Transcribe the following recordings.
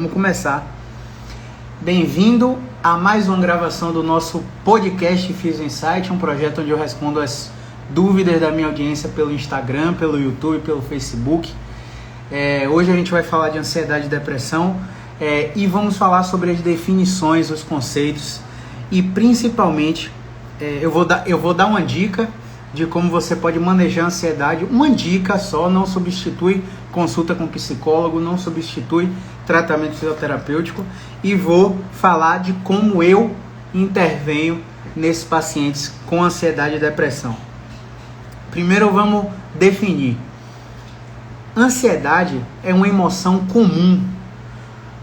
Vamos começar. Bem-vindo a mais uma gravação do nosso podcast Fiz Insight, um projeto onde eu respondo as dúvidas da minha audiência pelo Instagram, pelo YouTube, pelo Facebook. Hoje a gente vai falar de ansiedade e depressão e vamos falar sobre as definições, os conceitos e principalmente eu vou dar uma dica de como você pode manejar a ansiedade. Uma dica só, não substitui consulta com psicólogo, não substitui tratamento fisioterapêutico, e vou falar de como eu intervenho nesses pacientes com ansiedade e depressão. Primeiro vamos definir. Ansiedade é uma emoção comum,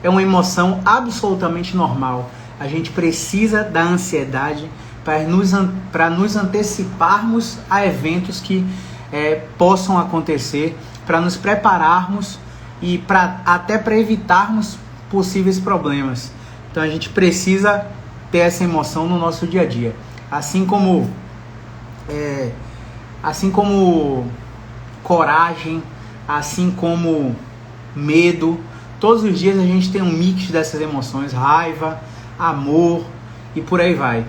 é uma emoção absolutamente normal. A gente precisa da ansiedade para nos anteciparmos a eventos que possam acontecer, para nos prepararmos e até para evitarmos possíveis problemas. Então a gente precisa ter essa emoção no nosso dia a dia. Assim como coragem, assim como medo, todos os dias a gente tem um mix dessas emoções, raiva, amor e por aí vai.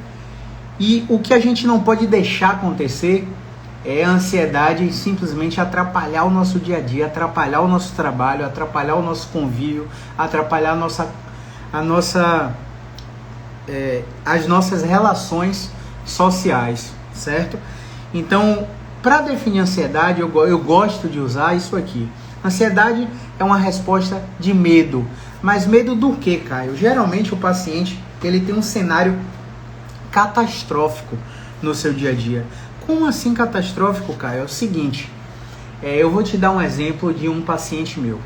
E o que a gente não pode deixar acontecer é a ansiedade simplesmente atrapalhar o nosso dia a dia, atrapalhar o nosso trabalho, atrapalhar o nosso convívio, atrapalhar as nossas relações sociais, certo? Então, para definir ansiedade, eu gosto de usar isso aqui. Ansiedade é uma resposta de medo. Mas medo do que, Caio? Geralmente o paciente ele tem um cenário catastrófico no seu dia a dia. Como assim catastrófico, Caio? É o seguinte, eu vou te dar um exemplo de um paciente meu.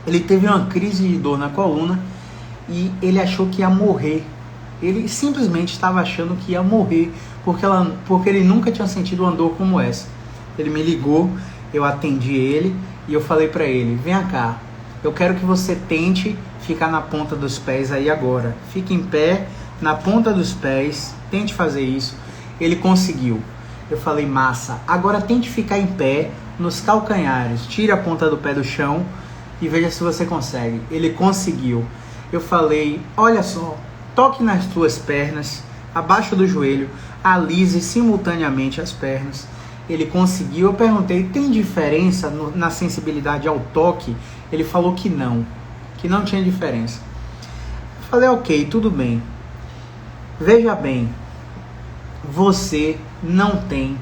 Ele teve uma crise de dor na coluna e ele achou que ia morrer. Ele simplesmente estava achando que ia morrer, porque ele nunca tinha sentido uma dor como essa. Ele me ligou, eu atendi ele e eu falei para ele, vem cá, eu quero que você tente ficar na ponta dos pés aí agora. Fique em pé, na ponta dos pés, tente fazer isso. Ele conseguiu. Eu falei, massa, agora tente ficar em pé nos calcanhares, tire a ponta do pé do chão e veja se você consegue. Ele conseguiu. Eu falei, olha só, toque nas tuas pernas, abaixo do joelho, alise simultaneamente as pernas. Ele conseguiu. Eu perguntei, tem diferença na sensibilidade ao toque? Ele falou que não tinha diferença. Eu falei, ok, tudo bem. Veja bem, você não tem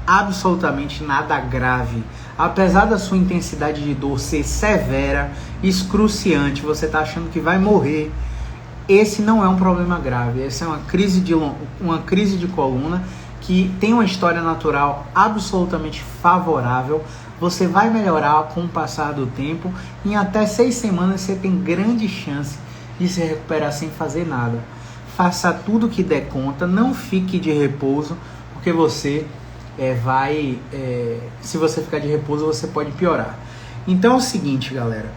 absolutamente nada grave. Apesar da sua intensidade de dor ser severa, excruciante, você está achando que vai morrer, esse não é um problema grave. Essa é uma crise de coluna que tem uma história natural absolutamente favorável. Você vai melhorar com o passar do tempo. Em até 6 semanas você tem grande chance de se recuperar sem fazer nada. Faça tudo que der conta, não fique de repouso, porque você se você ficar de repouso, você pode piorar. Então é o seguinte, galera.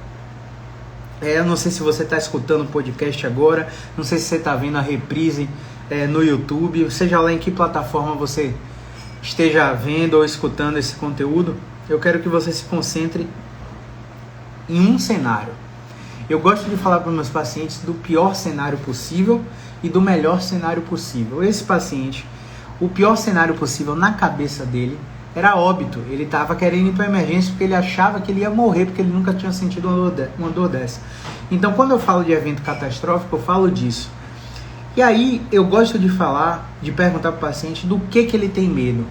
Eu não sei se você está escutando o podcast agora, não sei se você está vendo a reprise no YouTube, seja lá em que plataforma você esteja vendo ou escutando esse conteúdo, eu quero que você se concentre em um cenário. Eu gosto de falar para os meus pacientes do pior cenário possível e do melhor cenário possível. Esse paciente, o pior cenário possível na cabeça dele era óbito. Ele estava querendo ir para a emergência porque ele achava que ele ia morrer, porque ele nunca tinha sentido uma dor dessa. Então, quando eu falo de evento catastrófico, eu falo disso. E aí, eu gosto de perguntar para o paciente do que ele tem medo.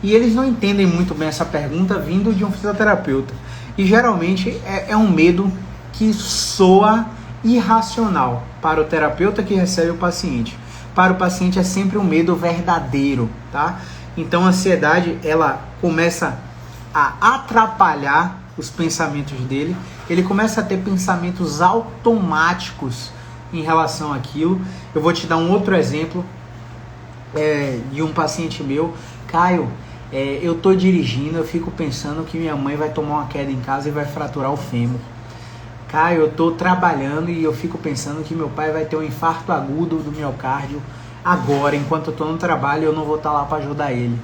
E eles não entendem muito bem essa pergunta vindo de um fisioterapeuta. E geralmente é um medo que soa irracional para o terapeuta que recebe o paciente. Para o paciente é sempre um medo verdadeiro, tá? Então a ansiedade, ela começa a atrapalhar os pensamentos dele. Ele começa a ter pensamentos automáticos em relação àquilo. Eu vou te dar um outro exemplo de um paciente meu. Caio, eu tô dirigindo, eu fico pensando que minha mãe vai tomar uma queda em casa e vai fraturar o fêmur. Caio, eu tô trabalhando e eu fico pensando que meu pai vai ter um infarto agudo do miocárdio agora, enquanto eu tô no trabalho, eu não vou estar lá para ajudar ele.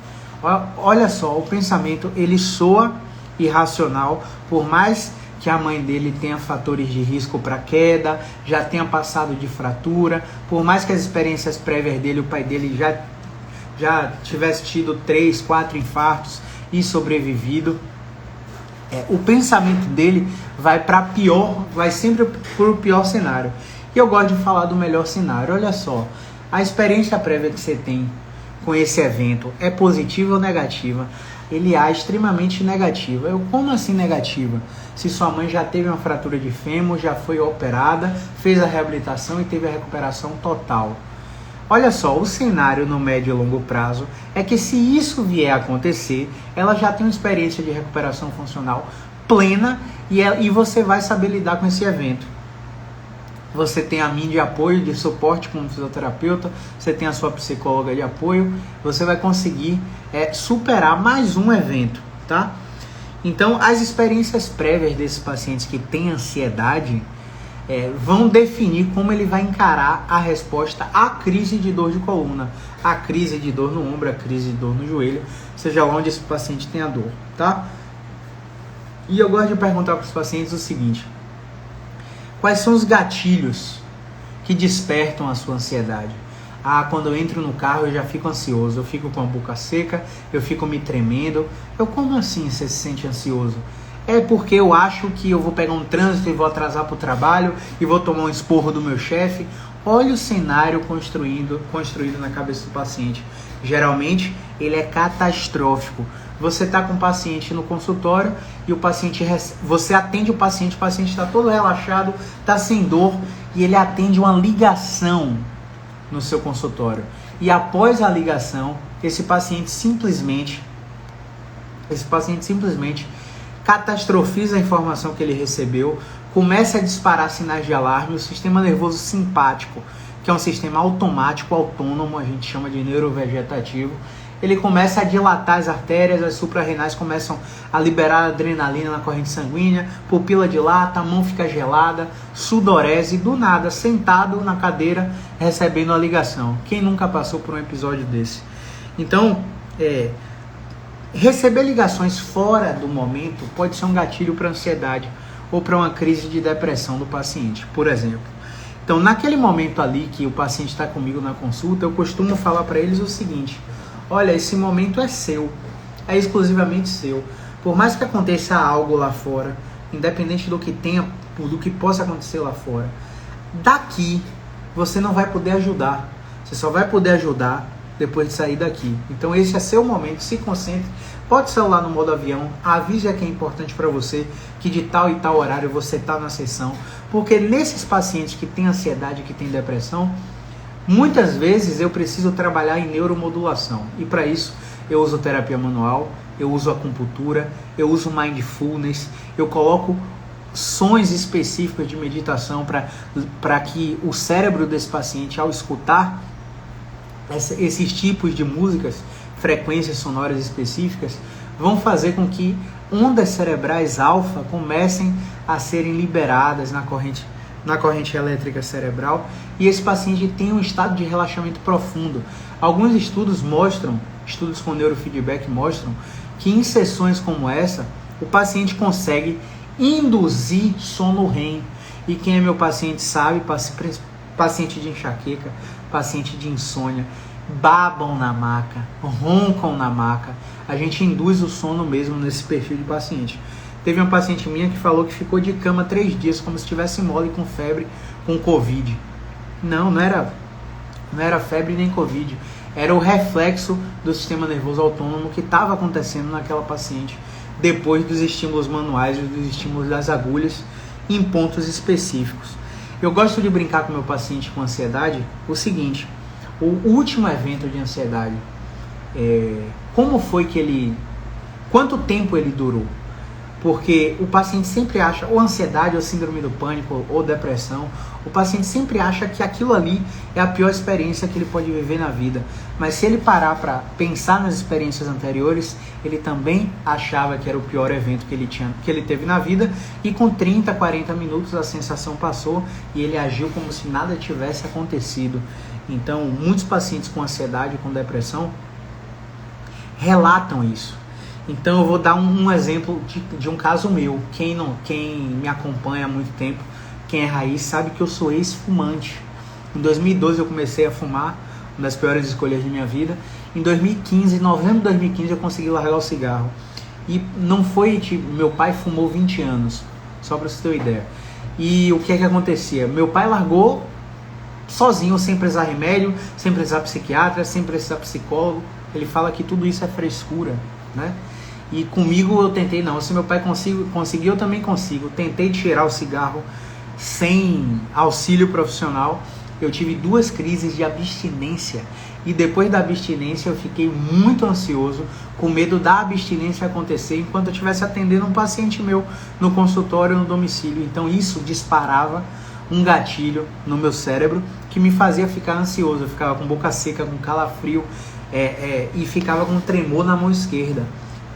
Olha só, o pensamento, ele soa irracional, por mais que a mãe dele tenha fatores de risco para queda, já tenha passado de fratura, por mais que as experiências prévias dele, o pai dele já tivesse tido 3, 4 infartos e sobrevivido, o pensamento dele vai sempre para o pior cenário. E eu gosto de falar do melhor cenário. Olha só, a experiência prévia que você tem com esse evento é positiva ou negativa? Ele é extremamente negativa. Como assim negativa? Se sua mãe já teve uma fratura de fêmur, já foi operada, fez a reabilitação e teve a recuperação total. Olha só, o cenário no médio e longo prazo é que se isso vier a acontecer, ela já tem uma experiência de recuperação funcional plena e você vai saber lidar com esse evento. Você tem a mim de apoio, de suporte como fisioterapeuta, você tem a sua psicóloga de apoio, você vai conseguir superar mais um evento, tá? Então, as experiências prévias desses pacientes que têm ansiedade vão definir como ele vai encarar a resposta à crise de dor de coluna, a crise de dor no ombro, a crise de dor no joelho, seja lá onde esse paciente tem a dor, tá? E eu gosto de perguntar para os pacientes o seguinte: quais são os gatilhos que despertam a sua ansiedade? Quando eu entro no carro eu já fico ansioso, eu fico com a boca seca, eu fico me tremendo. Como assim você se sente ansioso? É porque eu acho que eu vou pegar um trânsito e vou atrasar para o trabalho e vou tomar um esporro do meu chefe. Olha o cenário construído na cabeça do paciente. Geralmente ele é catastrófico. Você está com o paciente no consultório e você atende o paciente está todo relaxado, está sem dor e ele atende uma ligação no seu consultório. E após a ligação, esse paciente simplesmente catastrofiza a informação que ele recebeu, começa a disparar sinais de alarme. O sistema nervoso simpático, que é um sistema automático, autônomo, a gente chama de neurovegetativo, ele começa a dilatar as artérias, as suprarrenais começam a liberar adrenalina na corrente sanguínea, pupila dilata, a mão fica gelada, sudorese, do nada, sentado na cadeira, recebendo a ligação. Quem nunca passou por um episódio desse? Então, receber ligações fora do momento pode ser um gatilho para ansiedade ou para uma crise de depressão do paciente, por exemplo. Então, naquele momento ali que o paciente está comigo na consulta, eu costumo falar para eles o seguinte: olha, esse momento é seu, é exclusivamente seu. Por mais que aconteça algo lá fora, independente do que possa acontecer lá fora, daqui você não vai poder ajudar. Você só vai poder ajudar depois de sair daqui. Então esse é seu momento, se concentre. Bote o celular no modo avião, avise a quem é importante para você que de tal e tal horário você está na sessão. Porque nesses pacientes que têm ansiedade, que têm depressão, muitas vezes eu preciso trabalhar em neuromodulação. E para isso eu uso terapia manual, eu uso acupuntura, eu uso mindfulness, eu coloco sons específicos de meditação para que o cérebro desse paciente, ao escutar esses tipos de músicas, frequências sonoras específicas, vão fazer com que ondas cerebrais alfa comecem a serem liberadas na corrente elétrica cerebral e esse paciente tem um estado de relaxamento profundo. Alguns estudos com neurofeedback mostram que em sessões como essa, o paciente consegue induzir sono REM. E quem é meu paciente sabe, paciente de enxaqueca, paciente de insônia, babam na maca, roncam na maca. A gente induz o sono mesmo nesse perfil de paciente. Teve uma paciente minha que falou que ficou de cama 3 dias, como se estivesse mole, com febre, com Covid. Não era febre nem Covid. Era o reflexo do sistema nervoso autônomo que estava acontecendo naquela paciente depois dos estímulos manuais e dos estímulos das agulhas em pontos específicos. Eu gosto de brincar com meu paciente com ansiedade o seguinte: o último evento de ansiedade, quanto tempo ele durou? Porque o paciente sempre acha, ou ansiedade, ou síndrome do pânico, ou depressão, o paciente sempre acha que aquilo ali é a pior experiência que ele pode viver na vida. Mas se ele parar para pensar nas experiências anteriores, ele também achava que era o pior evento que ele teve na vida, e com 30, 40 minutos a sensação passou e ele agiu como se nada tivesse acontecido. Então, muitos pacientes com ansiedade, com depressão, relatam isso. Então eu vou dar um exemplo de um caso meu. Quem me acompanha há muito tempo, quem é raiz, sabe que eu sou ex-fumante. Em 2012 eu comecei a fumar, uma das piores escolhas de minha vida. Em 2015, em novembro de 2015, eu consegui largar o cigarro. E não foi, tipo, meu pai fumou 20 anos, só para você ter uma ideia. E o que é que acontecia? Meu pai largou sozinho, sem precisar remédio, sem precisar psiquiatra, sem precisar psicólogo. Ele fala que tudo isso é frescura, né? E comigo eu tentei, não, se meu pai conseguiu, eu também consigo. Tentei tirar o cigarro sem auxílio profissional. Eu tive 2 crises de abstinência. E depois da abstinência eu fiquei muito ansioso, com medo da abstinência acontecer enquanto eu estivesse atendendo um paciente meu no consultório, no domicílio. Então isso disparava um gatilho no meu cérebro que me fazia ficar ansioso. Eu ficava com boca seca, com calafrio e ficava com tremor na mão esquerda.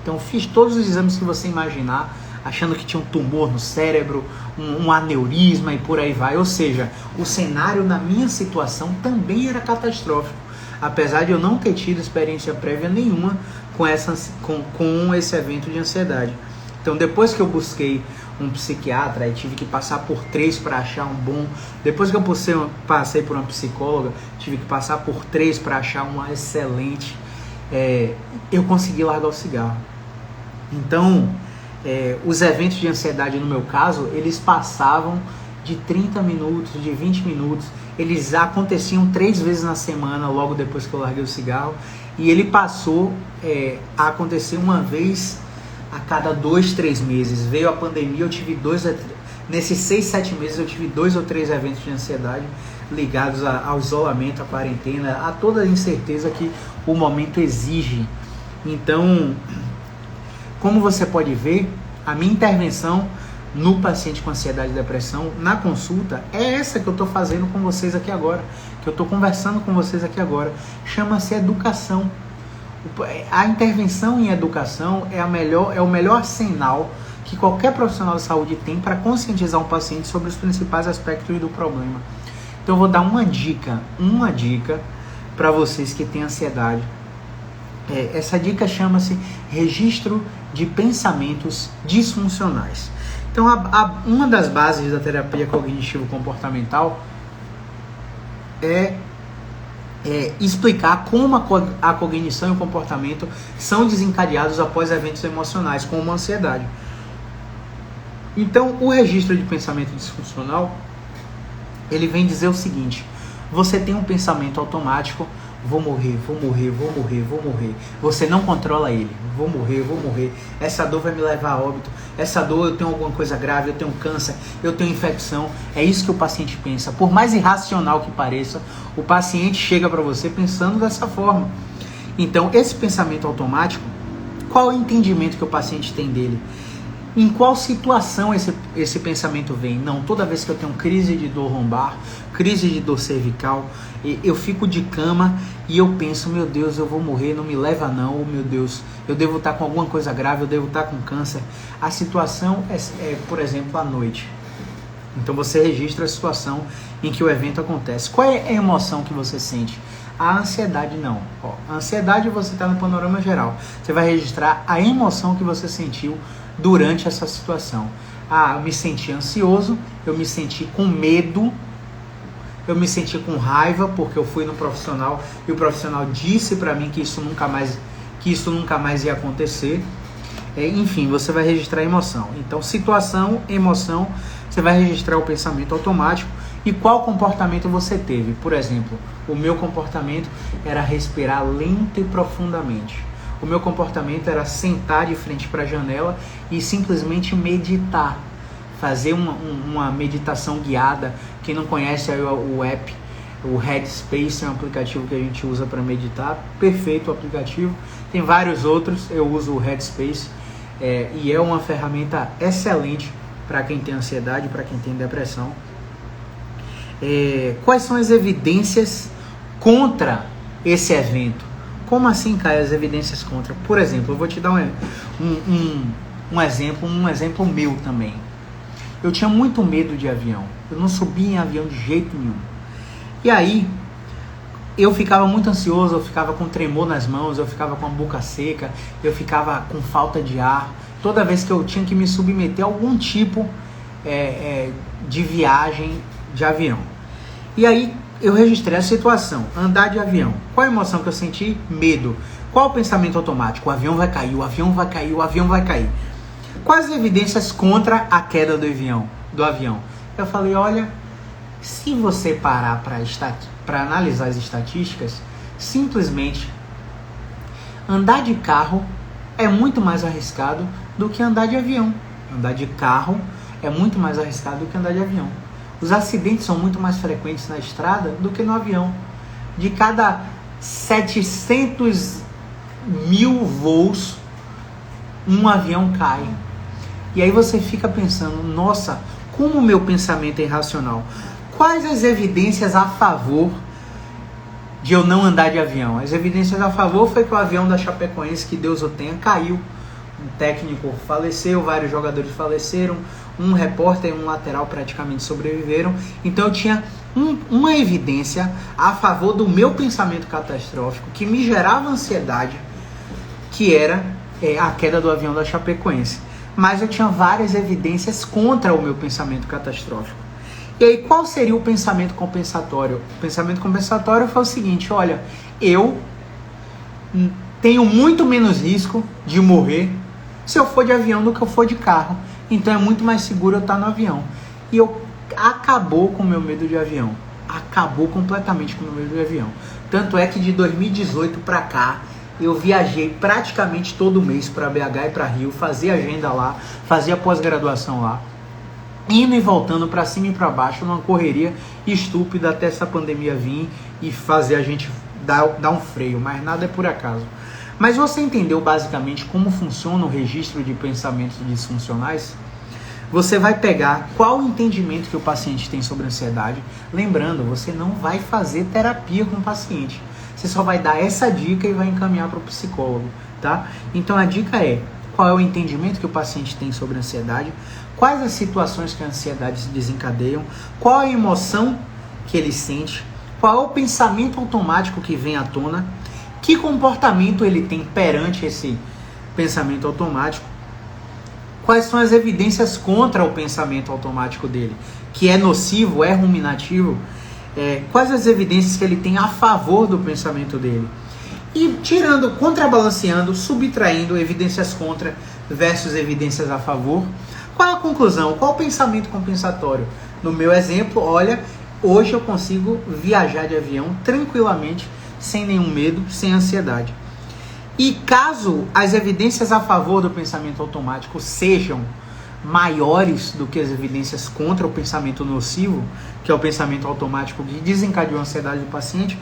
Então fiz todos os exames que você imaginar, achando que tinha um tumor no cérebro, um aneurisma e por aí vai. Ou seja, o cenário na minha situação também era catastrófico, apesar de eu não ter tido experiência prévia nenhuma com esse evento de ansiedade. Então depois que eu busquei um psiquiatra e tive que passar por 3 para achar um bom, depois que eu passei por uma psicóloga, tive que passar por 3 para achar uma excelente, eu consegui largar o cigarro. Então, os eventos de ansiedade, no meu caso, eles passavam de 30 minutos, de 20 minutos, eles aconteciam 3 vezes na semana, logo depois que eu larguei o cigarro, e ele passou a acontecer uma vez a cada 2, 3 meses. Veio a pandemia, eu tive nesses 6, 7 meses eu tive 2 ou 3 eventos de ansiedade ligados ao isolamento, à quarentena, a toda a incerteza que o momento exige. Então, como você pode ver, a minha intervenção no paciente com ansiedade e depressão, na consulta, é essa que eu estou fazendo com vocês aqui agora, que eu estou conversando com vocês aqui agora. Chama-se educação. A intervenção em educação é o melhor sinal que qualquer profissional de saúde tem para conscientizar um paciente sobre os principais aspectos do problema. Então eu vou dar uma dica para vocês que têm ansiedade. Essa dica chama-se registro de pensamentos disfuncionais. Então uma das bases da terapia cognitivo-comportamental é explicar como a cognição e o comportamento são desencadeados após eventos emocionais, como a ansiedade. Então, o registro de pensamento disfuncional, ele vem dizer o seguinte: você tem um pensamento automático, vou morrer, vou morrer, vou morrer, vou morrer. Você não controla ele, vou morrer, vou morrer. Essa dor vai me levar a óbito. Essa dor, eu tenho alguma coisa grave, eu tenho câncer, eu tenho infecção. É isso que o paciente pensa. Por mais irracional que pareça, o paciente chega para você pensando dessa forma. Então, esse pensamento automático, qual é o entendimento que o paciente tem dele? Em qual situação esse pensamento vem? Não, toda vez que eu tenho crise de dor lombar, crise de dor cervical, eu fico de cama e eu penso, meu Deus, eu vou morrer, não me leva não, meu Deus, eu devo estar com alguma coisa grave, eu devo estar com câncer. A situação por exemplo, à noite. Então você registra a situação em que o evento acontece. Qual é a emoção que você sente? A ansiedade não. A ansiedade você está no panorama geral. Você vai registrar a emoção que você sentiu durante essa situação. Eu me senti ansioso, eu me senti com medo, eu me senti com raiva porque eu fui no profissional e o profissional disse para mim que isso nunca mais ia acontecer. Enfim, você vai registrar a emoção. Então, situação, emoção, você vai registrar o pensamento automático e qual comportamento você teve. Por exemplo, o meu comportamento era respirar lento e profundamente. O meu comportamento era sentar de frente para a janela e simplesmente meditar. Fazer uma meditação guiada. Quem não conhece o app, o Headspace é um aplicativo que a gente usa para meditar. Perfeito o aplicativo. Tem vários outros, eu uso o Headspace. E é uma ferramenta excelente para quem tem ansiedade, para quem tem depressão. Quais são as evidências contra esse evento? Como assim, Caio, as evidências contra? Por exemplo, eu vou te dar um exemplo meu também. Eu tinha muito medo de avião. Eu não subia em avião de jeito nenhum. E aí, eu ficava muito ansioso, eu ficava com tremor nas mãos, eu ficava com a boca seca, eu ficava com falta de ar, toda vez que eu tinha que me submeter a algum tipo de viagem de avião. E aí eu registrei a situação, andar de avião. Qual a emoção que eu senti? Medo. Qual o pensamento automático? O avião vai cair, o avião vai cair, o avião vai cair. Quais as evidências contra a queda do avião? Eu falei, olha, se você parar para analisar as estatísticas, simplesmente andar de carro é muito mais arriscado do que andar de avião. Andar de carro é muito mais arriscado do que andar de avião. Os acidentes são muito mais frequentes na estrada do que no avião. De cada 700 mil voos, um avião cai. E aí você fica pensando, nossa, como o meu pensamento é irracional. Quais as evidências a favor de eu não andar de avião? As evidências a favor foi que o avião da Chapecoense, que Deus o tenha, caiu. Um técnico faleceu, vários jogadores faleceram, um repórter e um lateral praticamente sobreviveram. Então eu tinha uma evidência a favor do meu pensamento catastrófico, que me gerava ansiedade, que era a queda do avião da Chapecoense. Mas eu tinha várias evidências contra o meu pensamento catastrófico. E aí, qual seria o pensamento compensatório? O pensamento compensatório foi o seguinte, olha, eu tenho muito menos risco de morrer se eu for de avião do que eu for de carro. Então é muito mais seguro eu estar no avião. E acabou com o meu medo de avião. Acabou completamente com o meu medo de avião. Tanto é que de 2018 para cá, eu viajei praticamente todo mês para BH e para Rio, fazia agenda lá, fazia pós-graduação lá, indo e voltando para cima e para baixo, numa correria estúpida até essa pandemia vir e fazer a gente dar um freio, mas nada é por acaso. Mas você entendeu basicamente como funciona o registro de pensamentos disfuncionais? Você vai pegar qual o entendimento que o paciente tem sobre ansiedade. Lembrando, você não vai fazer terapia com o paciente. Você só vai dar essa dica e vai encaminhar para o psicólogo, tá? Então a dica é, qual é o entendimento que o paciente tem sobre ansiedade, quais as situações que a ansiedade se desencadeiam, qual a emoção que ele sente, qual é o pensamento automático que vem à tona, que comportamento ele tem perante esse pensamento automático, quais são as evidências contra o pensamento automático dele, que é nocivo, é ruminativo, quais as evidências que ele tem a favor do pensamento dele. E tirando, contrabalanceando, subtraindo evidências contra versus evidências a favor, qual é a conclusão? Qual o pensamento compensatório? No meu exemplo, olha, hoje eu consigo viajar de avião tranquilamente, sem nenhum medo, sem ansiedade. E caso as evidências a favor do pensamento automático sejam maiores do que as evidências contra o pensamento nocivo, que é o pensamento automático que desencadeou a ansiedade do paciente,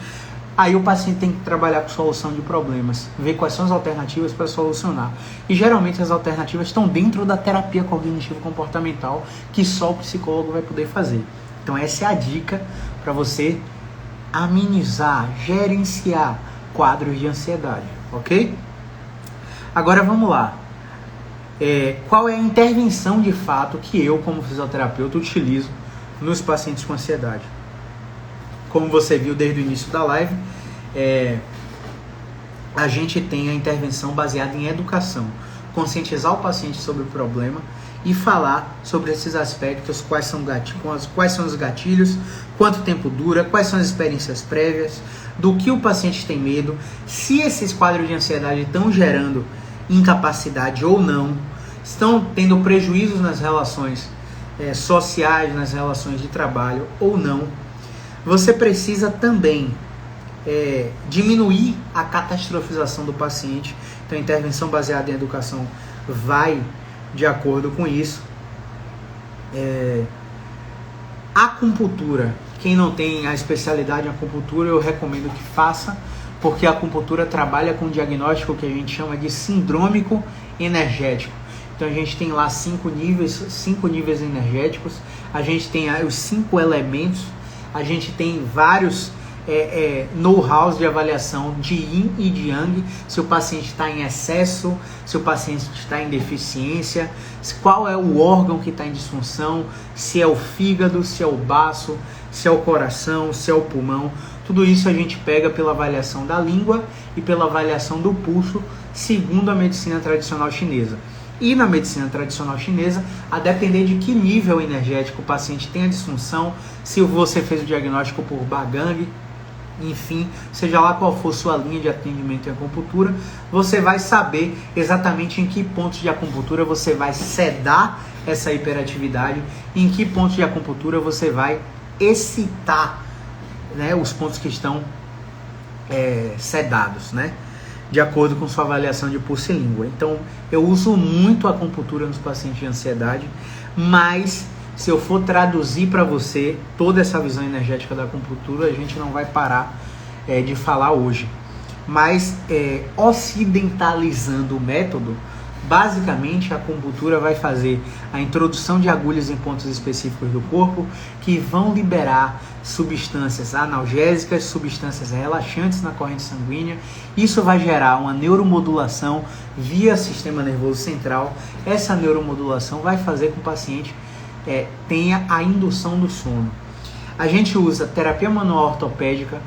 aí o paciente tem que trabalhar com solução de problemas, ver quais são as alternativas para solucionar. E geralmente as alternativas estão dentro da terapia cognitivo-comportamental, que só o psicólogo vai poder fazer. Então essa é a dica para você amenizar, gerenciar quadros de ansiedade, ok? Agora vamos lá. Qual é a intervenção de fato que eu, como fisioterapeuta, utilizo nos pacientes com ansiedade? Como você viu desde o início da live, a gente tem a intervenção baseada em educação, conscientizar o paciente sobre o problema e falar sobre esses aspectos, quais são os gatilhos, quanto tempo dura, quais são as experiências prévias, do que o paciente tem medo, se esses quadros de ansiedade estão gerando incapacidade ou não, estão tendo prejuízos nas relações sociais, nas relações de trabalho ou não. Você precisa também diminuir a catastrofização do paciente. Então a intervenção baseada em educação vai de acordo com isso. Acupuntura, quem não tem a especialidade em acupuntura, eu recomendo que faça, porque a acupuntura trabalha com um diagnóstico que a gente chama de sindrômico energético. Então a gente tem lá 5 níveis energéticos, a gente tem os 5 elementos, a gente tem vários know-hows de avaliação de yin e de yang, se o paciente está em excesso, se o paciente está em deficiência, qual é o órgão que está em disfunção, se é o fígado, se é o baço, se é o coração, se é o pulmão. Tudo isso a gente pega pela avaliação da língua e pela avaliação do pulso, segundo a medicina tradicional chinesa. E na medicina tradicional chinesa, a depender de que nível energético o paciente tem a disfunção, se você fez o diagnóstico por Bagang, enfim, seja lá qual for sua linha de atendimento em acupuntura, você vai saber exatamente em que pontos de acupuntura você vai sedar essa hiperatividade, em que pontos de acupuntura você vai excitar, né, os pontos que estão sedados, né, de acordo com sua avaliação de pulso e língua. Então, eu uso muito a acupuntura nos pacientes de ansiedade, mas se eu for traduzir para você toda essa visão energética da acupuntura, a gente não vai parar de falar hoje. Mas, ocidentalizando o método, basicamente a acupuntura vai fazer a introdução de agulhas em pontos específicos do corpo que vão liberar substâncias analgésicas, substâncias relaxantes na corrente sanguínea. Isso vai gerar uma neuromodulação via sistema nervoso central. Essa neuromodulação vai fazer com que o paciente tenha a indução do sono. A gente usa terapia manual ortopédica,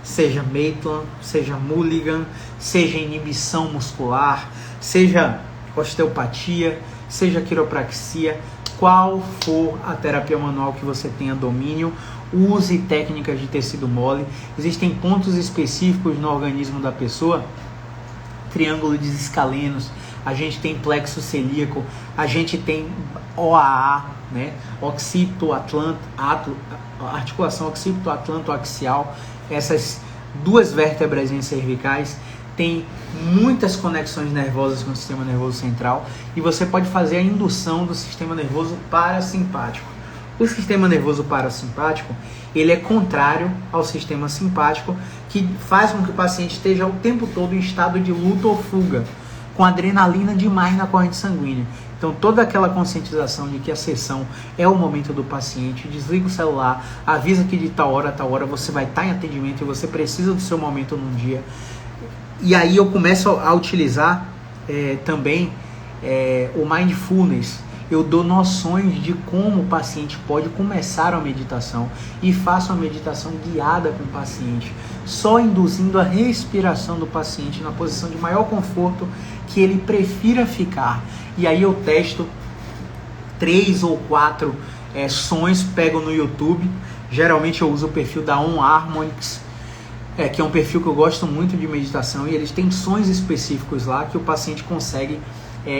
seja Maitland, seja Mulligan, seja inibição muscular, seja osteopatia, seja quiropraxia, qual for a terapia manual que você tenha domínio, use técnicas de tecido mole. Existem pontos específicos no organismo da pessoa, triângulo de escalenos, a gente tem plexo celíaco, a gente tem OAA, né? Articulação occipito-atlanto-axial, essas duas vértebras cervicais tem muitas conexões nervosas com o sistema nervoso central e você pode fazer a indução do sistema nervoso parasimpático. O sistema nervoso parasimpático, ele é contrário ao sistema simpático, que faz com que o paciente esteja o tempo todo em estado de luta ou fuga, com adrenalina demais na corrente sanguínea. Então toda aquela conscientização de que a sessão é o momento do paciente, desliga o celular, avisa que de tal hora a tal hora você vai estar em atendimento e você precisa do seu momento num dia. E aí eu começo a utilizar também o Mindfulness. Eu dou noções de como o paciente pode começar a meditação e faço a meditação guiada com o paciente, só induzindo a respiração do paciente na posição de maior conforto que ele prefira ficar. E aí eu testo 3 ou 4 sons, pego no YouTube. Geralmente eu uso o perfil da On Harmonics, que é um perfil que eu gosto muito de meditação, e eles têm sons específicos lá que o paciente consegue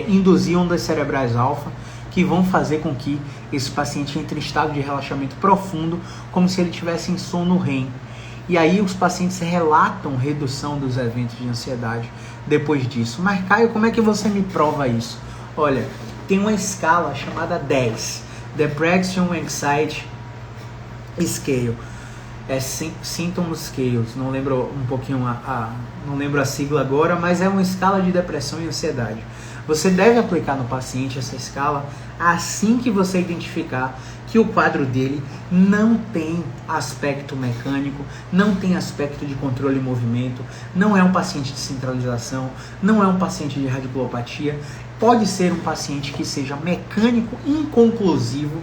induzir ondas cerebrais alfa, que vão fazer com que esse paciente entre em estado de relaxamento profundo, como se ele estivesse em sono REM. E aí os pacientes relatam redução dos eventos de ansiedade depois disso. Mas Caio, como é que você me prova isso? Olha, tem uma escala chamada 10, Depression Anxiety Scale. Symptom Scales, não lembro um pouquinho não lembro a sigla agora, mas é uma escala de depressão e ansiedade. Você deve aplicar no paciente essa escala assim que você identificar que o quadro dele não tem aspecto mecânico, não tem aspecto de controle e movimento, não é um paciente de centralização, não é um paciente de radiculopatia, pode ser um paciente que seja mecânico inconclusivo.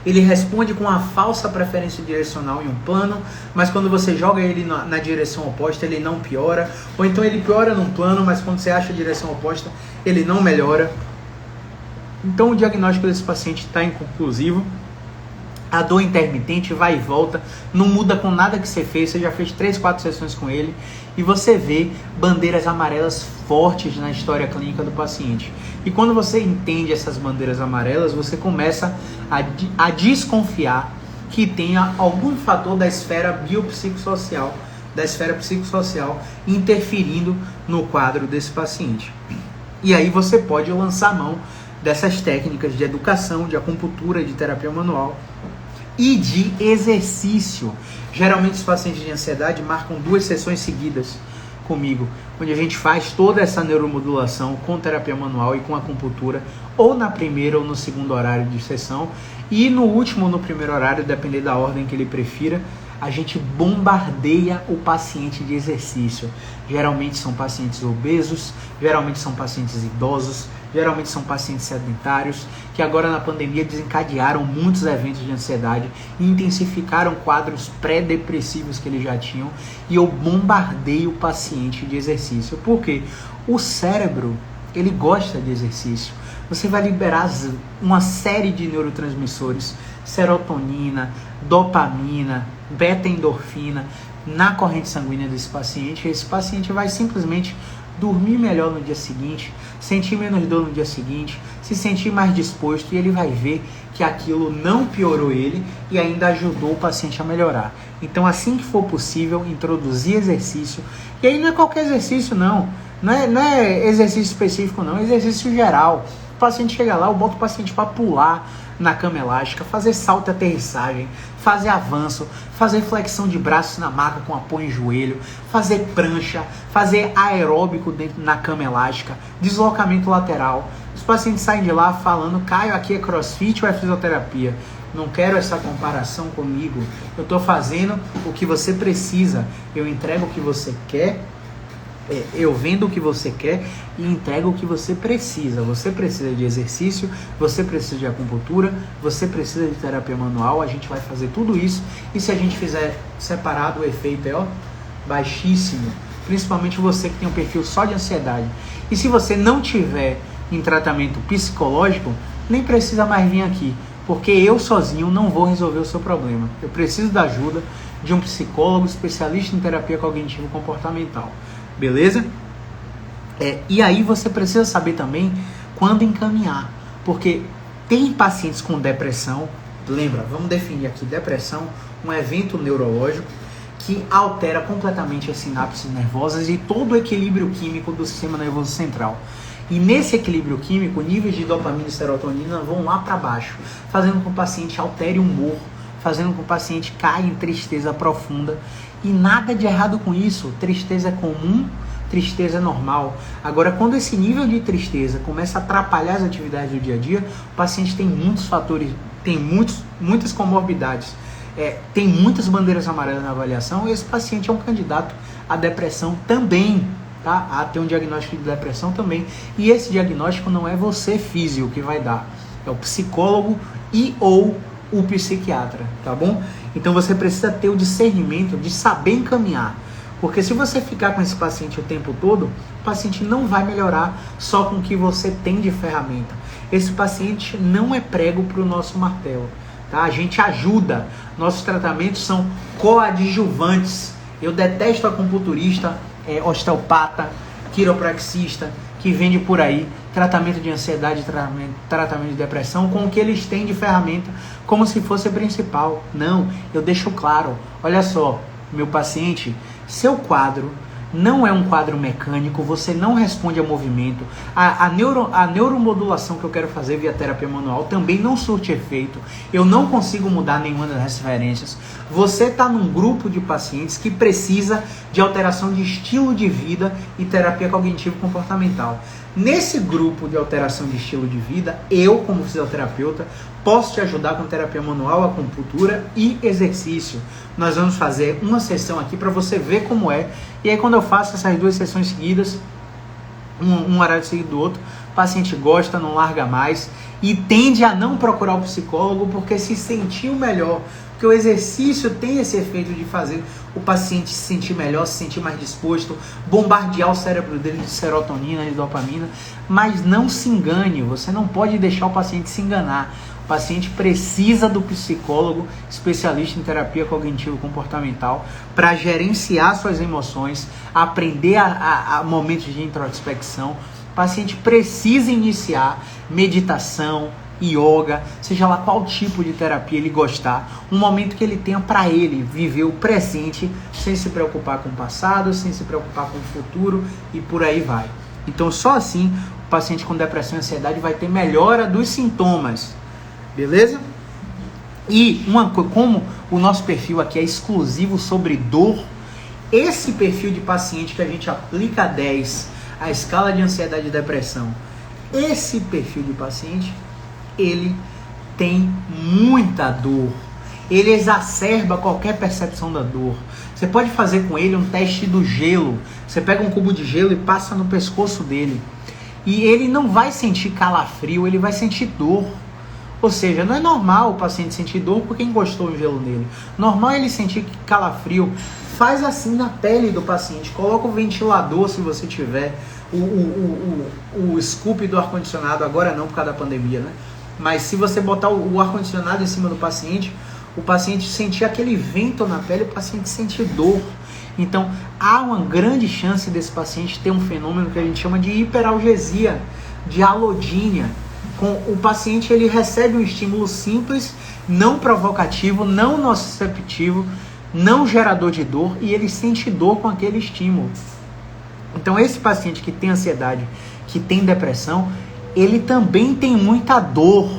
Ele responde com uma falsa preferência direcional em um plano, mas quando você joga ele na direção oposta, ele não piora. Ou então ele piora num plano, mas quando você acha a direção oposta, ele não melhora. Então o diagnóstico desse paciente está inconclusivo. A dor intermitente vai e volta, não muda com nada que você fez, você já fez 3, 4 sessões com ele e você vê bandeiras amarelas fortes na história clínica do paciente. E quando você entende essas bandeiras amarelas, você começa a desconfiar que tenha algum fator da esfera biopsicossocial, interferindo no quadro desse paciente. E aí você pode lançar mão dessas técnicas de educação, de acupuntura, de terapia manual e de exercício. Geralmente os pacientes de ansiedade marcam 2 sessões seguidas comigo, onde a gente faz toda essa neuromodulação com terapia manual e com acupuntura, ou na primeira ou no segundo horário de sessão, e no último ou no primeiro horário, depender da ordem que ele prefira, a gente bombardeia o paciente de exercício. Geralmente são pacientes obesos, geralmente são pacientes idosos, geralmente são pacientes sedentários, que agora na pandemia desencadearam muitos eventos de ansiedade e intensificaram quadros pré-depressivos que eles já tinham, e eu bombardeio o paciente de exercício. Por quê? O cérebro, ele gosta de exercício. Você vai liberar uma série de neurotransmissores, serotonina, dopamina, beta-endorfina, na corrente sanguínea desse paciente. Esse paciente vai simplesmente dormir melhor no dia seguinte, sentir menos dor no dia seguinte, se sentir mais disposto, e ele vai ver que aquilo não piorou ele e ainda ajudou o paciente a melhorar. Então, assim que for possível, introduzir exercício. E aí não é qualquer exercício, não é exercício específico, não, é exercício geral. O paciente chega lá, eu boto o paciente para pular na cama elástica, fazer salto e aterrissagem, fazer avanço, fazer flexão de braços na maca com apoio em joelho, fazer prancha, fazer aeróbico na cama elástica, deslocamento lateral. Os pacientes saem de lá falando: Caio, aqui é crossfit ou é fisioterapia? Não quero essa comparação comigo. Eu estou fazendo o que você precisa. Eu entrego o que você quer. Eu vendo o que você quer e entrego o que você precisa. Você precisa de exercício, você precisa de acupuntura, você precisa de terapia manual. A gente vai fazer tudo isso, e se a gente fizer separado, o efeito é baixíssimo. Principalmente você que tem um perfil só de ansiedade. E se você não tiver em tratamento psicológico, nem precisa mais vir aqui, porque eu sozinho não vou resolver o seu problema. Eu preciso da ajuda de um psicólogo especialista em terapia cognitivo-comportamental. Beleza? E aí você precisa saber também quando encaminhar, porque tem pacientes com depressão. Lembra, vamos definir aqui: depressão, um evento neurológico que altera completamente as sinapses nervosas e todo o equilíbrio químico do sistema nervoso central. E nesse equilíbrio químico, níveis de dopamina e serotonina vão lá para baixo, fazendo com que o paciente altere o humor, fazendo com que o paciente caia em tristeza profunda. E nada de errado com isso. Tristeza é comum, tristeza é normal. Agora, quando esse nível de tristeza começa a atrapalhar as atividades do dia a dia, o paciente tem muitos fatores, tem muitas comorbidades, tem muitas bandeiras amarelas na avaliação, e esse paciente é um candidato à depressão também, tá? A ter um diagnóstico de depressão também. E esse diagnóstico não é você, físico, que vai dar. É o psicólogo e ou o psiquiatra, tá bom? Então você precisa ter o discernimento de saber encaminhar. Porque se você ficar com esse paciente o tempo todo, o paciente não vai melhorar só com o que você tem de ferramenta. Esse paciente não é prego para o nosso martelo, tá? A gente ajuda. Nossos tratamentos são coadjuvantes. Eu detesto acupunturista, osteopata, quiropraxista, que vende por aí tratamento de ansiedade, tratamento de depressão, com o que eles têm de ferramenta, como se fosse a principal. Não, eu deixo claro: olha só, meu paciente, seu quadro não é um quadro mecânico, você não responde a movimento, a neuromodulação que eu quero fazer via terapia manual também não surte efeito, eu não consigo mudar nenhuma das referências. Você está num grupo de pacientes que precisa de alteração de estilo de vida e terapia cognitivo-comportamental. Nesse grupo de alteração de estilo de vida, eu, como fisioterapeuta, posso te ajudar com terapia manual, acupuntura e exercício. Nós vamos fazer uma sessão aqui para você ver como é. E aí, quando eu faço essas duas sessões seguidas, um horário seguido do outro, o paciente gosta, não larga mais e tende a não procurar o psicólogo porque se sentiu melhor. Porque o exercício tem esse efeito de fazer o paciente se sentir melhor, se sentir mais disposto, bombardear o cérebro dele de serotonina, de dopamina. Mas não se engane, você não pode deixar o paciente se enganar. O paciente precisa do psicólogo especialista em terapia cognitivo-comportamental para gerenciar suas emoções, aprender a momentos de introspecção. O paciente precisa iniciar meditação, yoga, seja lá qual tipo de terapia ele gostar, um momento que ele tenha para ele viver o presente, sem se preocupar com o passado, sem se preocupar com o futuro e por aí vai. Então só assim o paciente com depressão e ansiedade vai ter melhora dos sintomas, beleza? E como o nosso perfil aqui é exclusivo sobre dor, esse perfil de paciente que a gente aplica 10, a escala de ansiedade e depressão, esse perfil de paciente, ele tem muita dor, ele exacerba qualquer percepção da dor. Você pode fazer com ele um teste do gelo. Você pega um cubo de gelo e passa no pescoço dele, E ele não vai sentir calafrio, ele vai sentir dor. Ou seja, não é normal o paciente sentir dor porque encostou o gelo nele. Normal é ele sentir calafrio. Faz assim na pele do paciente. Coloca o ventilador se você tiver. O scoop do ar-condicionado, agora não por causa da pandemia, né? Mas se você botar o ar-condicionado em cima do paciente, o paciente sentir aquele vento na pele, o paciente sente dor. Então, há uma grande chance desse paciente ter um fenômeno que a gente chama de hiperalgesia, de alodínia. O paciente ele recebe um estímulo simples, não provocativo, não nociceptivo, não gerador de dor, e ele sente dor com aquele estímulo. Então, esse paciente que tem ansiedade, que tem depressão, ele também tem muita dor.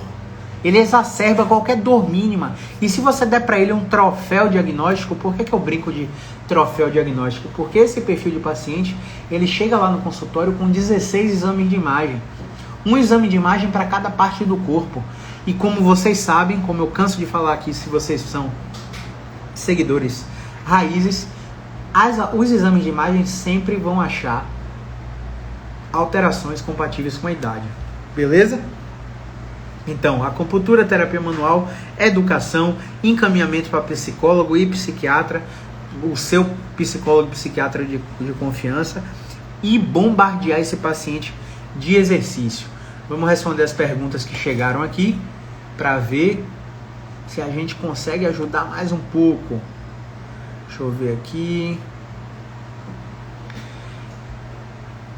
Ele exacerba qualquer dor mínima. E se você der para ele um troféu diagnóstico, por que eu brinco de troféu diagnóstico? Porque esse perfil de paciente, ele chega lá no consultório com 16 exames de imagem. Um exame de imagem para cada parte do corpo. E como vocês sabem, como eu canso de falar aqui, se vocês são seguidores raízes, os exames de imagem sempre vão achar alterações compatíveis com a idade. Beleza? Então, acupuntura, terapia manual, educação, encaminhamento para psicólogo e psiquiatra, o seu psicólogo e psiquiatra de confiança, e bombardear esse paciente de exercício. Vamos responder as perguntas que chegaram aqui para ver se a gente consegue ajudar mais um pouco. Deixa eu ver aqui.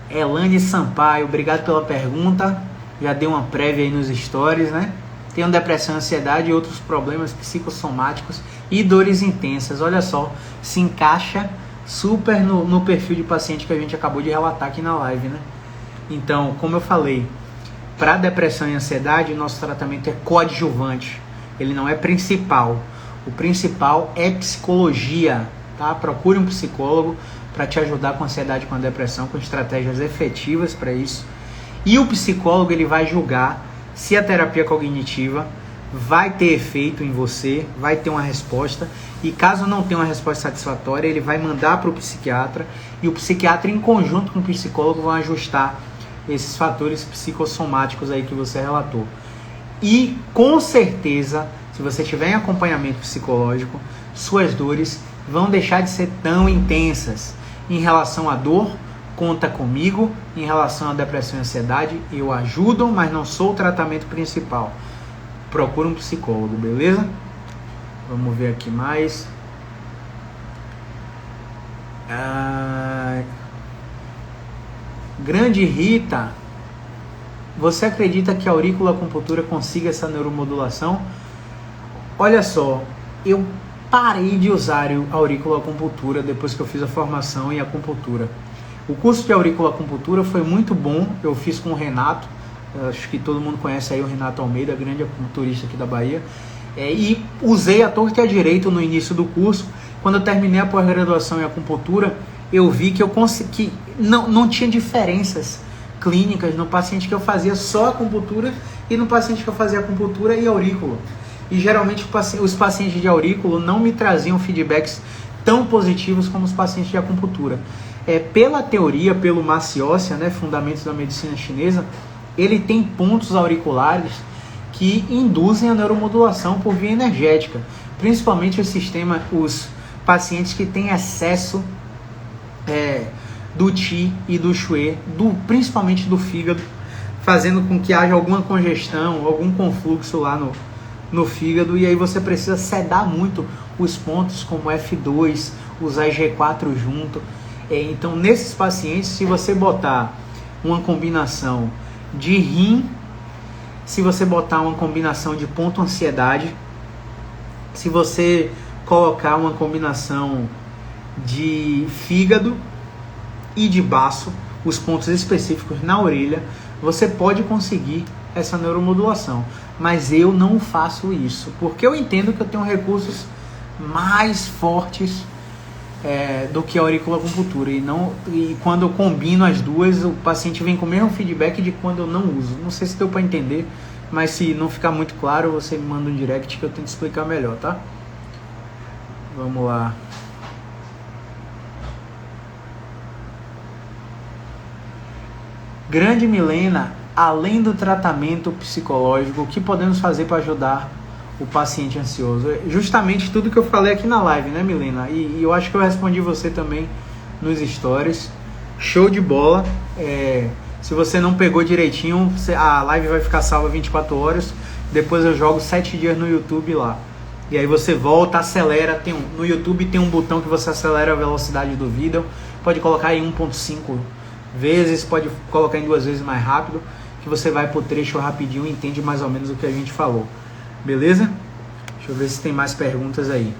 Elane Sampaio, obrigado pela pergunta. Já dei uma prévia aí nos stories, né? Tenho depressão, ansiedade e outros problemas psicossomáticos e dores intensas. Olha só, se encaixa super no perfil de paciente que a gente acabou de relatar aqui na live, né? Então, como eu falei, para depressão e ansiedade, o nosso tratamento é coadjuvante. Ele não é principal. O principal é psicologia, tá? Procure um psicólogo para te ajudar com a ansiedade, com a depressão, com estratégias efetivas para isso. E o psicólogo ele vai julgar se a terapia cognitiva vai ter efeito em você, vai ter uma resposta. E caso não tenha uma resposta satisfatória, ele vai mandar para o psiquiatra. E o psiquiatra, em conjunto com o psicólogo, vão ajustar esses fatores psicossomáticos aí que você relatou. E com certeza, se você tiver em acompanhamento psicológico, suas dores vão deixar de ser tão intensas. Em relação à dor, conta comigo. Em relação à depressão e ansiedade, eu ajudo, mas não sou o tratamento principal. Procura um psicólogo, beleza? Vamos ver aqui mais. Grande Rita, você acredita que a auriculoacupuntura consiga essa neuromodulação? Olha só, eu parei de usar a auriculoacupuntura depois que eu fiz a formação em acupuntura. O curso de auriculoacupuntura foi muito bom, eu fiz com o Renato, acho que todo mundo conhece aí o Renato Almeida, grande acupunturista aqui da Bahia, e usei a torta e a direito no início do curso. Quando eu terminei a pós-graduação em acupuntura, eu vi que eu consegui, não tinha diferenças clínicas no paciente que eu fazia só acupuntura e no paciente que eu fazia acupuntura e aurículo. E geralmente os pacientes de aurículo não me traziam feedbacks tão positivos como os pacientes de acupuntura. Pela teoria, pelo Maciossia, né, Fundamentos da Medicina Chinesa, ele tem pontos auriculares que induzem a neuromodulação por via energética, principalmente os pacientes que têm excesso do Qi e do Shui, principalmente do fígado, fazendo com que haja alguma congestão, algum confluxo lá no fígado, e aí você precisa sedar muito os pontos como F2, usar G4 junto. Então, nesses pacientes, se você botar uma combinação de rim, se você botar uma combinação de ponto ansiedade, se você colocar uma combinação de fígado e de baço, os pontos específicos na orelha, você pode conseguir essa neuromodulação. Mas eu não faço isso, porque eu entendo que eu tenho recursos mais fortes do que a auriculoacupuntura, e quando eu combino as duas, o paciente vem com o mesmo feedback de quando eu não uso. Não sei se deu para entender, mas se não ficar muito claro, você me manda um direct que eu tento explicar melhor, tá? Vamos lá. Grande Milena, além do tratamento psicológico, o que podemos fazer para ajudar o paciente ansioso? Justamente tudo que eu falei aqui na live, né, Milena? E eu acho que eu respondi você também nos stories. Show de bola. Se você não pegou direitinho, a live vai ficar salva 24 horas. Depois eu jogo 7 dias no YouTube lá. E aí você volta, acelera. No YouTube tem um botão que você acelera a velocidade do vídeo. Pode colocar em 1.5 vezes, pode colocar em 2 vezes mais rápido, que você vai pro trecho rapidinho e entende mais ou menos o que a gente falou. Beleza? Deixa eu ver se tem mais perguntas aí.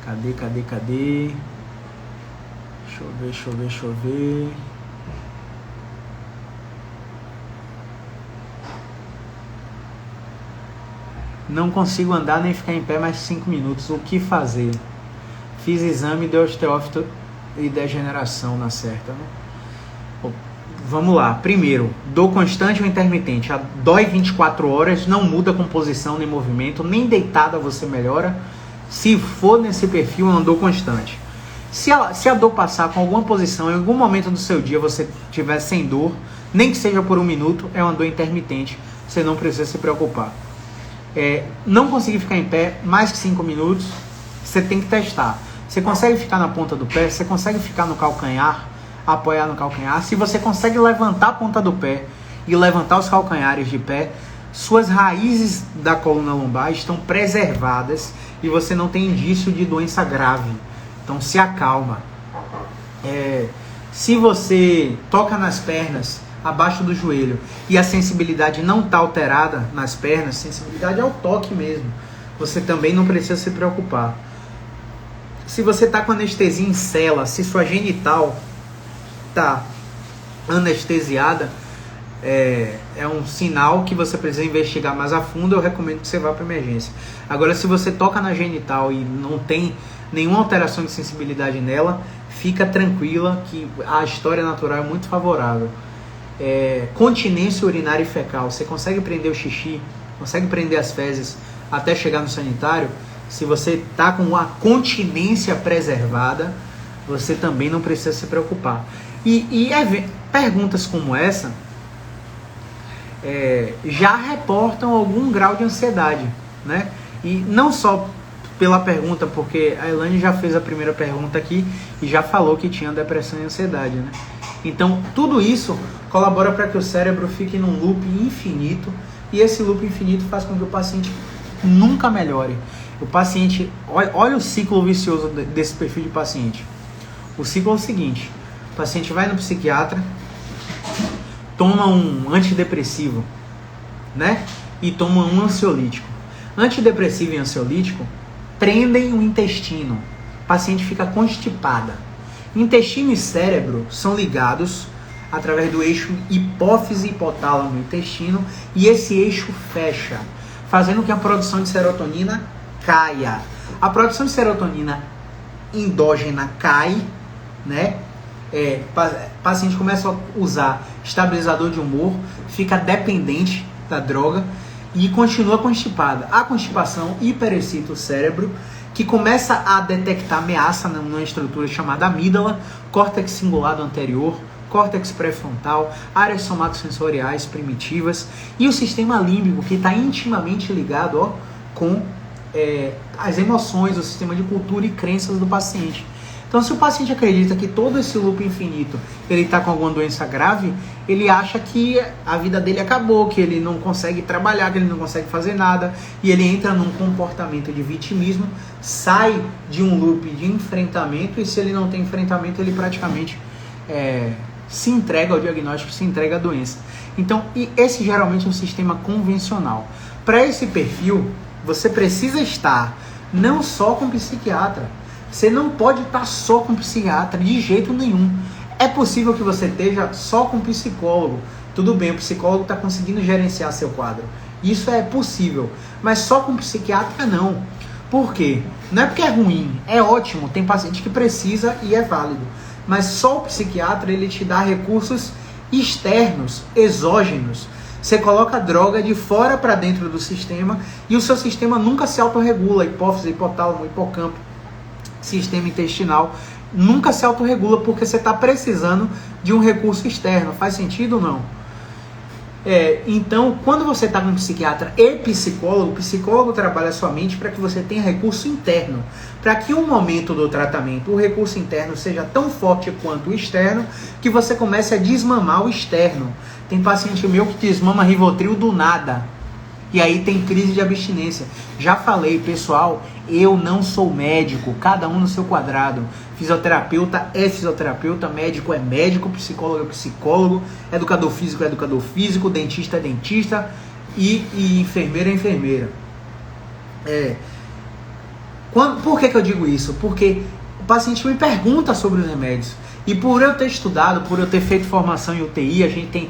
Cadê? Deixa eu ver. Não consigo andar nem ficar em pé mais 5 minutos. O que fazer? Fiz exame de osteófito e degeneração na certa, né? Vamos lá. Primeiro, dor constante ou intermitente? A dói 24 horas, não muda a composição nem movimento, nem deitada você melhora. Se for nesse perfil, é uma dor constante. Se a dor passar com alguma posição, em algum momento do seu dia você estiver sem dor, nem que seja por 1 minuto, é uma dor intermitente. Você não precisa se preocupar. Não conseguir ficar em pé mais que 5 minutos, você tem que testar. Você consegue ficar na ponta do pé, você consegue ficar no calcanhar, apoiar no calcanhar. Se você consegue levantar a ponta do pé e levantar os calcanhares de pé, suas raízes da coluna lombar estão preservadas e você não tem indício de doença grave. Então se acalma. Se você toca nas pernas abaixo do joelho e a sensibilidade não está alterada nas pernas, sensibilidade ao toque mesmo, você também não precisa se preocupar. Se você está com anestesia em cela, se sua genital está anestesiada, é um sinal que você precisa investigar mais a fundo. Eu recomendo que você vá para emergência. Agora, se você toca na genital e não tem nenhuma alteração de sensibilidade nela, fica tranquila que a história natural é muito favorável. Continência urinária e fecal, você consegue prender o xixi, consegue prender as fezes até chegar no sanitário? Se você está com a continência preservada, você também não precisa se preocupar. Perguntas como essa já reportam algum grau de ansiedade, né? E não só pela pergunta, porque a Elaine já fez a primeira pergunta aqui e já falou que tinha depressão e ansiedade, né? Então, tudo isso colabora para que o cérebro fique num loop infinito, e esse loop infinito faz com que o paciente nunca melhore. O paciente, olha o ciclo vicioso desse perfil de paciente. O ciclo é o seguinte: o paciente vai no psiquiatra, toma um antidepressivo, né? E toma um ansiolítico. Antidepressivo e ansiolítico prendem o intestino. O paciente fica constipada. Intestino e cérebro são ligados através do eixo hipófise hipotálamo intestino, e esse eixo fecha, fazendo que a produção de serotonina caia. A produção de serotonina endógena cai, né? O paciente começa a usar estabilizador de humor, fica dependente da droga e continua constipada. A constipação hiperexcita o cérebro, que começa a detectar ameaça numa estrutura chamada amígdala, córtex cingulado anterior, córtex pré-frontal, áreas somatosensoriais primitivas e o sistema límbico, que está intimamente ligado com as emoções, o sistema de cultura e crenças do paciente. Então, se o paciente acredita que todo esse loop infinito ele está com alguma doença grave, ele acha que a vida dele acabou, que ele não consegue trabalhar, que ele não consegue fazer nada, e ele entra num comportamento de vitimismo, sai de um loop de enfrentamento, e se ele não tem enfrentamento, ele praticamente se entrega ao diagnóstico, se entrega à doença. Então, esse geralmente é um sistema convencional. Para esse perfil, você precisa estar não só com psiquiatra. Você não pode estar só com psiquiatra, de jeito nenhum. É possível que você esteja só com psicólogo. Tudo bem, o psicólogo está conseguindo gerenciar seu quadro. Isso é possível. Mas só com psiquiatra, não. Por quê? Não é porque é ruim, é ótimo. Tem paciente que precisa e é válido. Mas só o psiquiatra, ele te dá recursos externos, exógenos. Você coloca a droga de fora para dentro do sistema e o seu sistema nunca se autorregula. Hipófise, hipotálamo, hipocampo, sistema intestinal, nunca se autorregula porque você está precisando de um recurso externo. Faz sentido ou não? Então, quando você está com um psiquiatra e psicólogo, o psicólogo trabalha a sua mente para que você tenha recurso interno. Para que um momento do tratamento, o recurso interno seja tão forte quanto o externo, que você comece a desmamar o externo. Tem paciente meu que desmama Rivotril do nada. E aí tem crise de abstinência. Já falei, pessoal, eu não sou médico, cada um no seu quadrado. Fisioterapeuta é fisioterapeuta, médico é médico, psicólogo é psicólogo, educador físico é educador físico, dentista é dentista e enfermeira é enfermeira. Por que eu digo isso? Porque o paciente me pergunta sobre os remédios. E por eu ter estudado, por eu ter feito formação em UTI, a gente tem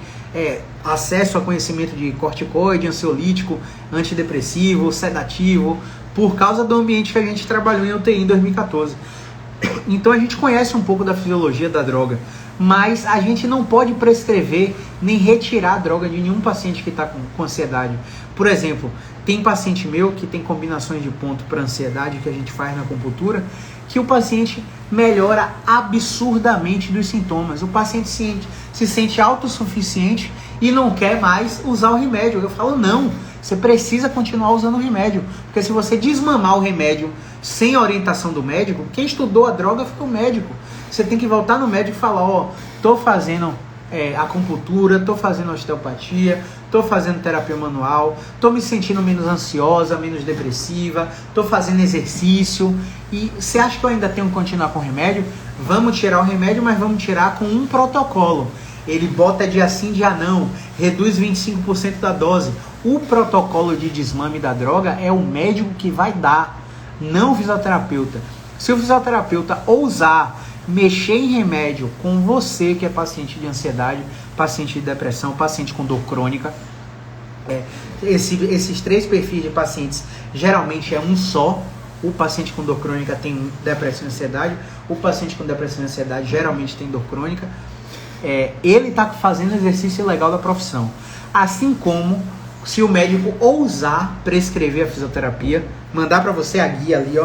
acesso a conhecimento de corticoide, ansiolítico, antidepressivo, sedativo, por causa do ambiente que a gente trabalhou em UTI em 2014. Então a gente conhece um pouco da fisiologia da droga, mas a gente não pode prescrever nem retirar a droga de nenhum paciente que está com ansiedade. Por exemplo, tem paciente meu que tem combinações de ponto para ansiedade que a gente faz na acupuntura, que o paciente melhora absurdamente dos sintomas. O paciente se sente autossuficiente e não quer mais usar o remédio. Eu falo, não, você precisa continuar usando o remédio, porque se você desmamar o remédio sem a orientação do médico, quem estudou a droga foi o médico. Você tem que voltar no médico e falar, tô fazendo acupuntura, tô fazendo osteopatia, tô fazendo terapia manual, tô me sentindo menos ansiosa, menos depressiva, tô fazendo exercício, e você acha que eu ainda tenho que continuar com o remédio? Vamos tirar o remédio, mas vamos tirar com um protocolo. Ele bota dia sim, dia não, reduz 25% da dose. O protocolo de desmame da droga é o médico que vai dar, não o fisioterapeuta. Se o fisioterapeuta ousar mexer em remédio com você que é paciente de ansiedade, paciente de depressão, paciente com dor crônica, esses três perfis de pacientes geralmente é um só. O paciente com dor crônica tem depressão e ansiedade, o paciente com depressão e ansiedade geralmente tem dor crônica. Ele está fazendo exercício legal da profissão. Assim como se o médico ousar prescrever a fisioterapia, mandar para você a guia ali,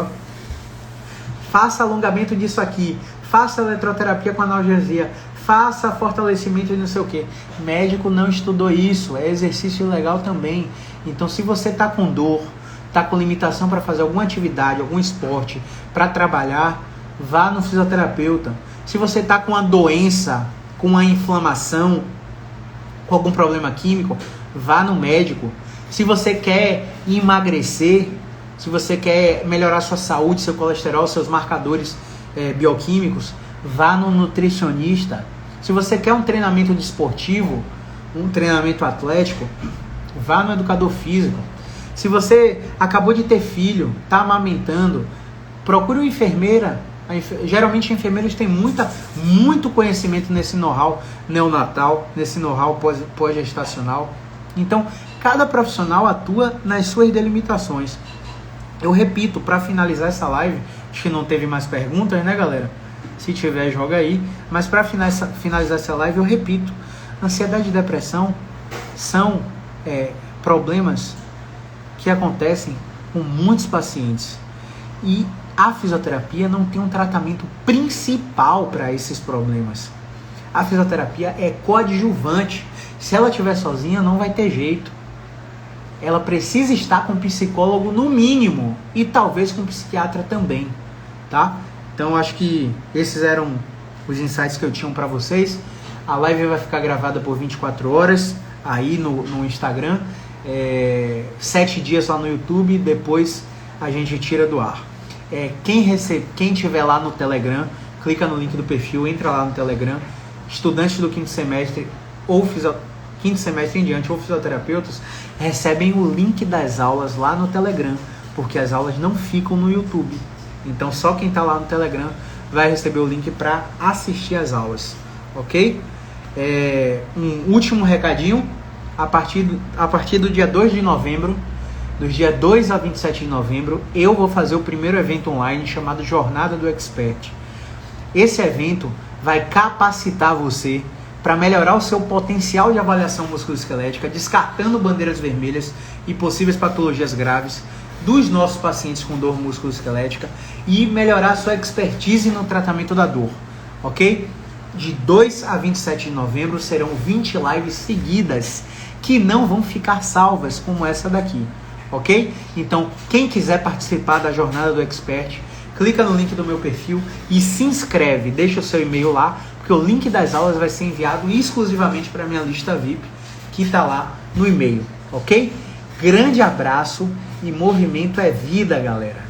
faça alongamento disso aqui, faça eletroterapia com analgesia, faça fortalecimento de não sei o que. Médico não estudou isso, é exercício legal também. Então, se você está com dor, está com limitação para fazer alguma atividade, algum esporte, para trabalhar, vá no fisioterapeuta. Se você está com uma doença, com uma inflamação, com algum problema químico, vá no médico. Se você quer emagrecer, se você quer melhorar sua saúde, seu colesterol, seus marcadores bioquímicos, vá no nutricionista. Se você quer um treinamento desportivo, um treinamento atlético, vá no educador físico. Se você acabou de ter filho, está amamentando, procure uma enfermeira. Geralmente enfermeiros têm muito conhecimento nesse know-how neonatal, nesse know-how pós-gestacional. Então, cada profissional atua nas suas delimitações. Eu repito, para finalizar essa live, acho que não teve mais perguntas, né, galera? Se tiver, joga aí. Mas para finalizar essa live, eu repito, ansiedade e depressão são problemas que acontecem com muitos pacientes. E a fisioterapia não tem um tratamento principal para esses problemas. A fisioterapia é coadjuvante. Se ela estiver sozinha, não vai ter jeito. Ela precisa estar com um psicólogo no mínimo e talvez com um psiquiatra também, tá? Então acho que esses eram os insights que eu tinha para vocês. A live vai ficar gravada por 24 horas aí no Instagram, 7 dias lá no YouTube, depois a gente tira do ar. Quem tiver lá no Telegram, clica no link do perfil, entra lá no Telegram. Estudantes do quinto semestre ou quinto semestre em diante ou fisioterapeutas recebem o link das aulas lá no Telegram, porque as aulas não ficam no YouTube. Então só quem está lá no Telegram vai receber o link para assistir as aulas, ok? Um último recadinho: a partir do dia 2 de novembro, dos dias 2 a 27 de novembro, eu vou fazer o primeiro evento online chamado Jornada do Expert. Esse evento vai capacitar você para melhorar o seu potencial de avaliação musculoesquelética, descartando bandeiras vermelhas e possíveis patologias graves. dos nossos pacientes com dor musculoesquelética e melhorar sua expertise no tratamento da dor, ok? De 2 a 27 de novembro serão 20 lives seguidas que não vão ficar salvas como essa daqui, ok? Então, quem quiser participar da jornada do Expert, clica no link do meu perfil e se inscreve, deixa o seu e-mail lá, porque o link das aulas vai ser enviado exclusivamente para a minha lista VIP, que está lá no e-mail, ok? Grande abraço e movimento é vida, galera!